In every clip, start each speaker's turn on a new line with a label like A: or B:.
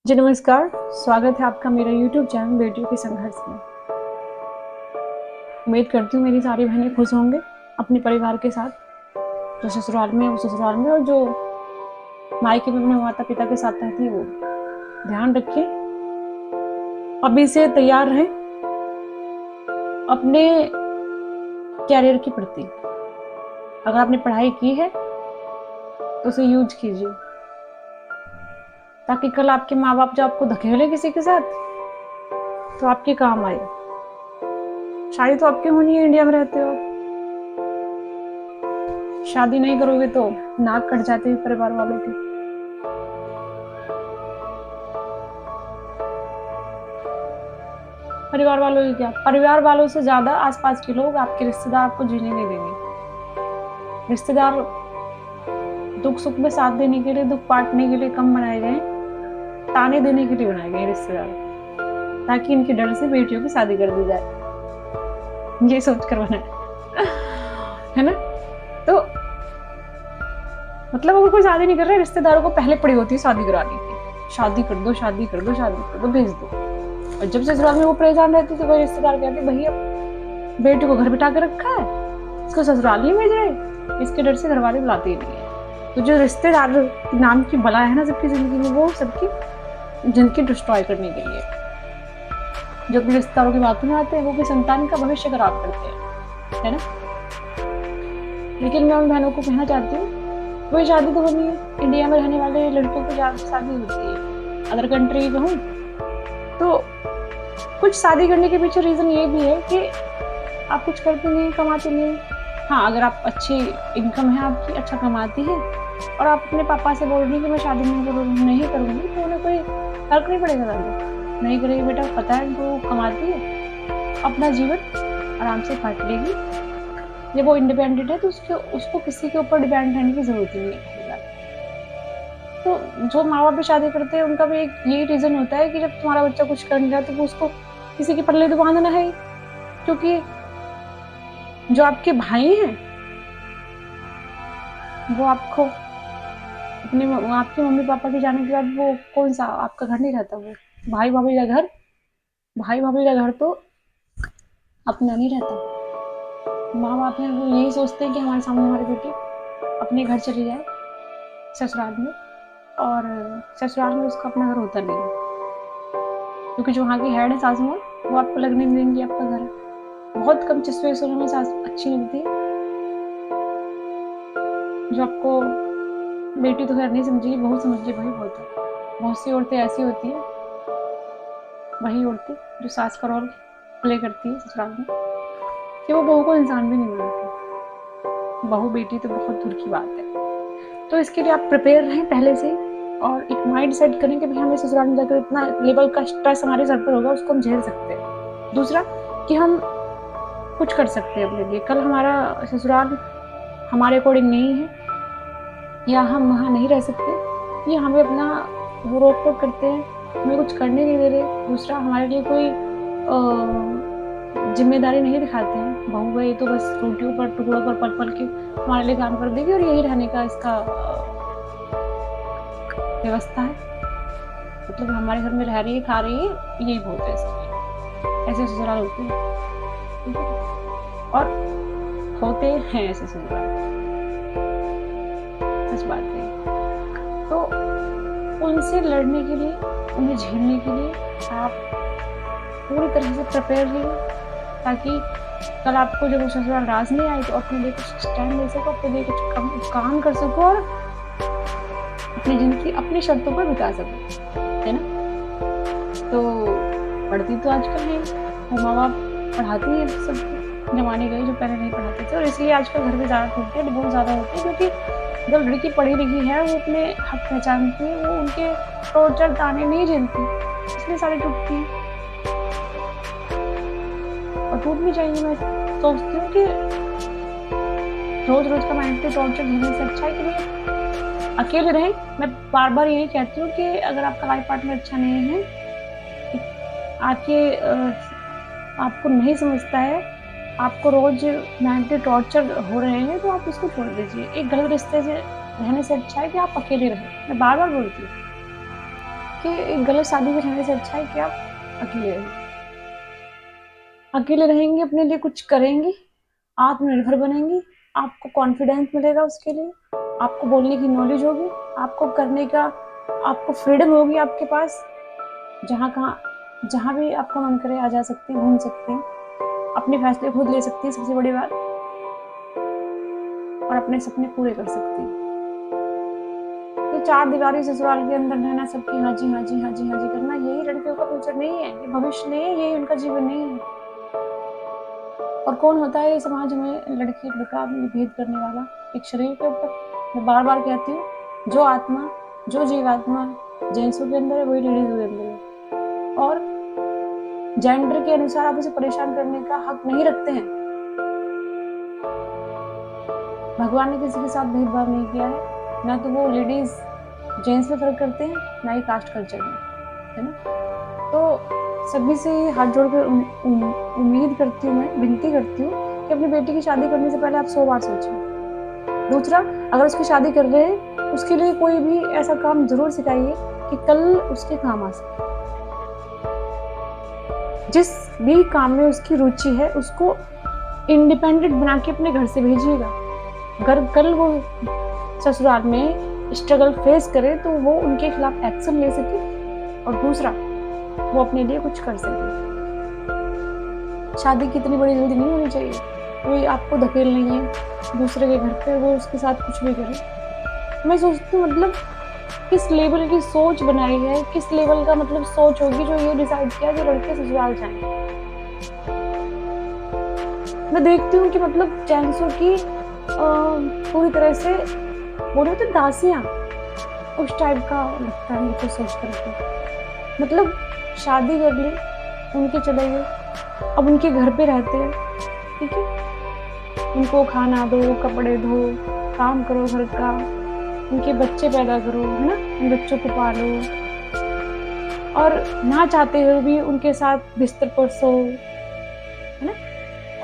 A: जी नमस्कार, स्वागत है आपका मेरा यूट्यूब चैनल बेटियों के संघर्ष में। उम्मीद करती हूँ मेरी सारी बहनें खुश होंगे अपने परिवार के साथ, जो ससुराल में है वो ससुराल में, और जो मायके में अपने माता पिता के साथ रहती है वो ध्यान रखें। अभी से तैयार रहें अपने कैरियर के प्रति। अगर आपने पढ़ाई की है तो उसे यूज कीजिए, ताकि कल आपके माँ बाप जब आपको धकेले किसी के साथ तो आपके काम आए। शादी तो आपकी होनी है, इंडिया में रहते हो, शादी नहीं करोगे तो नाक कट जाते हैं परिवार वालों की। परिवार वालों की क्या, परिवार वालों से ज्यादा आसपास के लोग, आपके रिश्तेदार आपको जीने नहीं देंगे। रिश्तेदार दुख सुख में साथ देने के लिए, दुख बांटने के लिए कम बनाए गए, ताने देने के लिए बनाए गए रिश्तेदार, ताकि इनके डर से बेटियों की शादी कर दी जाए, ये सोच कर बनाए है ना। तो मतलब अगर कोई शादी नहीं कर रहा है, रिश्तेदारों को पहले पड़ी होती है शादी कराने की, शादी कर दो शादी कर दो शादी कर दो, भेज दो। और जब ससुराल में वो परेशान रहती तो कोई रिश्तेदार कहते भैया बेटी को घर बिठा के रखा है, इसको ससुराल नहीं भेज रहे, इसके डर से घर वाले बुलाते ही नहीं है। तो जो रिश्तेदार नाम की बला है ना सबकी जिंदगी में, वो सबकी जिंदगी डिस्ट्रॉय करने के लिए, जो अपने रिश्तेदारों की बातों में आते हैं, वो भी संतान का भविष्य खराब करते हैं, है ना। लेकिन मैं उन बहनों को कहना चाहती हूँ, वही शादी तो होनी है। इंडिया में रहने वाले लड़कों की शादी होती है। अदर कंट्री की कहूँ तो कुछ शादी करने के पीछे रीजन ये भी है कि आप कुछ करते नहीं, कमाते नहीं। हाँ, अगर आप अच्छी इनकम है आपकी, अच्छा कमाती है, और आप अपने पापा से बोल रही कि मैं शादी नहीं करूँगी, तो उन्हें कोई फर्क नहीं पड़ेगा। करना नहीं करेगी बेटा, पता है वो कमाती है, अपना जीवन आराम से काट लेगी। जब वो इंडिपेंडेंट है तो उसको किसी के ऊपर डिपेंड रहने की जरूरत ही नहीं है। तो जो माँ बाप भी शादी करते हैं, उनका भी एक यही रीजन होता है कि जब तुम्हारा बच्चा कुछ कर नहीं रहा तो वो उसको किसी के पल्ले तो बांधना है। क्योंकि जो आपके भाई हैं वो आपको आपके मम्मी पापा के जाने के बाद वो कौन सा आपका घर नहीं रहता, वो भाई भाभी का घर तो अपना नहीं रहता। माँ बाप हैं वो यही सोचते हैं कि हमारे सामने हमारी बेटी अपने घर चली जाए ससुराल में, और ससुराल में उसका अपना घर होता नहीं है, क्योंकि जो वहाँ की हेड है सासू माँ, वो आपको लगने नहीं देंगी आपका घर है। बहुत कम सिचुएशनों में सास अच्छी मिलती है, जो आपको बेटी तो खैर नहीं समझेगी, बहू समझिए, वही बहुत है। बहुत सी औरतें ऐसी होती हैं, वही औरतें जो सास का रोल प्ले करती है ससुराल में, कि वो बहू को इंसान भी नहीं मानती। बहू बेटी तो बहुत दूर की बात है। तो इसके लिए आप प्रिपेयर रहें पहले से, और एक माइंड सेट करें कि भाई हमें ससुराल में जाकर इतना लेवल का स्ट्रेस हमारे सर पर होगा, उसको हम झेल सकते हैं। दूसरा कि हम कुछ कर सकते हैं अपने लिए। कल हमारा ससुराल हमारे अकॉर्डिंग नहीं है, या हम वहाँ नहीं रह सकते, या हमें अपना वो रोक टोक करते हैं, हमें कुछ करने नहीं दे रहे। दूसरा हमारे लिए कोई जिम्मेदारी नहीं दिखाते हैं। बहू गई तो बस रोटियों पर टुकड़ों पर पल पल के हमारे लिए काम कर देगी, और यही रहने का इसका व्यवस्था है। मतलब हमारे घर में रह रही है, खा रही है, यही बहुत है इसके लिए। ऐसे ससुराल होते हैं, ठीक है, और होते हैं ऐसे ससुराल, सच बात है। तो उनसे लड़ने के लिए, उन्हें झेलने के लिए आप पूरी तरह से प्रिपेयर रहिए, ताकि कल आपको जब वो ससुराल राज नहीं आए तो अपने लिए कुछ स्टैंड ले सको, अपने लिए कुछ काम कर सको, और अपनी जिंदगी अपनी शर्तों पर बिता सको, है ना। तो पढ़ती तो आजकल है, वो माँ बाप पढ़ाती है सब, जमाने गए जो पहले नहीं पढ़ाते थे, और इसलिए आजकल घर में ज़्यादा टूटते हैं, डिवोर्स ज़्यादा होते हैं। क्योंकि जब लड़की पढ़ी लिखी है, वो अपने हक पहचानती है, वो उनके टॉर्चर ताने नहीं झेलती, इसलिए सारी टूटती हैं। और टूट भी चाहिए। मैं सोचती हूँ कि रोज रोज का मेंटली टॉर्चर झेलने से अच्छा है कि भाई अकेले रहें। मैं बार बार यही कहती हूँ कि अगर आपका लाइफ पार्टनर अच्छा नहीं है, आपको नहीं समझता है, आपको रोज मेंटली टॉर्चर हो रहे हैं, तो आप इसको छोड़ दीजिए। एक गलत रिश्ते से रहने से अच्छा है कि आप अकेले रहें। मैं बार बार बोलती हूँ कि एक गलत शादी में रहने से अच्छा है कि आप अकेले रहें। अकेले रहेंगी, अपने लिए कुछ करेंगी, आत्मनिर्भर बनेंगी, आपको कॉन्फिडेंस मिलेगा उसके लिए, आपको बोलने की नॉलेज होगी, आपको करने का, आपको फ्रीडम होगी आपके पास, जहाँ भी आपका मन करे आ जा सकते हैं, घूम सकते हैं, अपने फैसले खुद ले सकती है सबसे बड़ी बात, और अपने सपने पूरे कर सकती है। ये चार दीवारी ससुराल के अंदर रहना, सबकी हाँ जी हाँ जी हाँ जी हाँ जी करना, यही लड़कियों का फ्यूचर नहीं है, ये भविष्य नहीं है, यही उनका जीवन नहीं है। और कौन होता है ये समाज में लड़की लड़का में भेद करने वाला एक शरीर के ऊपर? मैं बार बार कहती हूँ, जो आत्मा, जो जीवात्मा जेंट्सों के अंदर है वही लेडीजों के अंदर है, और जेंडर के अनुसार आप उसे परेशान करने का हक नहीं रखते हैं। भगवान ने किसी के साथ भेदभाव नहीं किया है, ना तो वो लेडीज जेंट्स में फर्क करते हैं, ना ही कास्ट कल्चर में, है ना। तो सभी से हाथ जोड़कर उम्मीद करती हूँ, मैं विनती करती हूँ कि अपनी बेटी की शादी करने से पहले आप 100 बार सोचें। दूसरा, अगर उसकी शादी कर रहे हैं उसके लिए कोई भी ऐसा काम जरूर सिखाइए कि कल उसके काम आ सके। जिस भी काम में उसकी रुचि है उसको इंडिपेंडेंट बना के अपने घर से भेजिएगा। अगर कल वो ससुराल में स्ट्रगल फेस करे तो वो उनके खिलाफ एक्शन ले सके, और दूसरा वो अपने लिए कुछ कर सके। शादी कितनी बड़ी जल्दी नहीं होनी चाहिए, कोई आपको धकेल नहीं है दूसरे के घर पे, वो उसके साथ कुछ भी करे। मैं सोचती हूँ मतलब किस लेवल की सोच बनाई है, किस लेवल का मतलब सोच होगी जो ये डिसाइड किया कि लड़के ससुराल जाएं। मैं देखती हूँ कि मतलब जेंट्सों की पूरी तरह से बोले तो दासियां, उस टाइप का लगता है मुझे सोच करके। मतलब शादी कर ली, उनके चले गए, अब उनके घर पे रहते हैं, ठीक है, उनको खाना दो, कपड़े धो, काम करो घर का, उनके बच्चे पैदा करो, है ना, उन बच्चों को पालो, और ना चाहते हुए भी उनके साथ बिस्तर पर सो, है ना,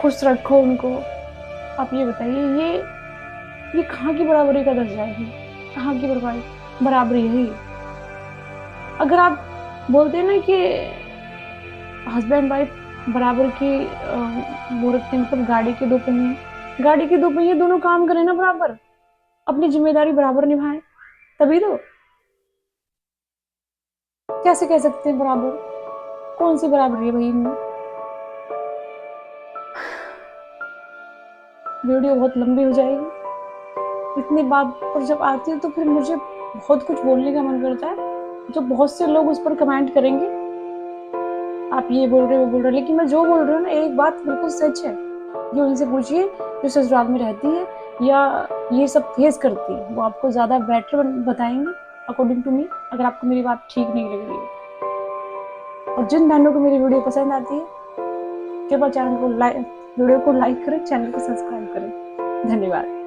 A: खुश रखो उनको। आप ये बताइए, ये कहाँ की बराबरी का दर्जा है? कहाँ की बराबरी है ये? अगर आप बोलते हैं ना कि हस्बैंड वाइफ बराबर की वो रखते हैं, मतलब गाड़ी के दो पहिए दोनों काम करें ना बराबर, अपनी जिम्मेदारी बराबर निभाएं, तभी तो। कैसे कह सकते हैं बराबर? कौन सी बराबरी है भाई इनमें? वीडियो बहुत लंबी हो जाएगी, इतनी बात पर जब आती है तो फिर मुझे बहुत कुछ बोलने का मन करता है, जो बहुत से लोग उस पर कमेंट करेंगे, आप ये बोल रहे हो वो बोल रहे हो, लेकिन मैं जो बोल रही हूँ ना एक बात बिल्कुल सच है। ये उनसे पूछिए जो ससुराल में रहती है या ये सब फेस करती है, वो आपको ज्यादा बेटर बताएंगे अकॉर्डिंग टू मी, अगर आपको मेरी बात ठीक नहीं लग रही है। और जिन बहनों को मेरी वीडियो पसंद आती है कृपया वीडियो को लाइक करें, चैनल को सब्सक्राइब करें। धन्यवाद।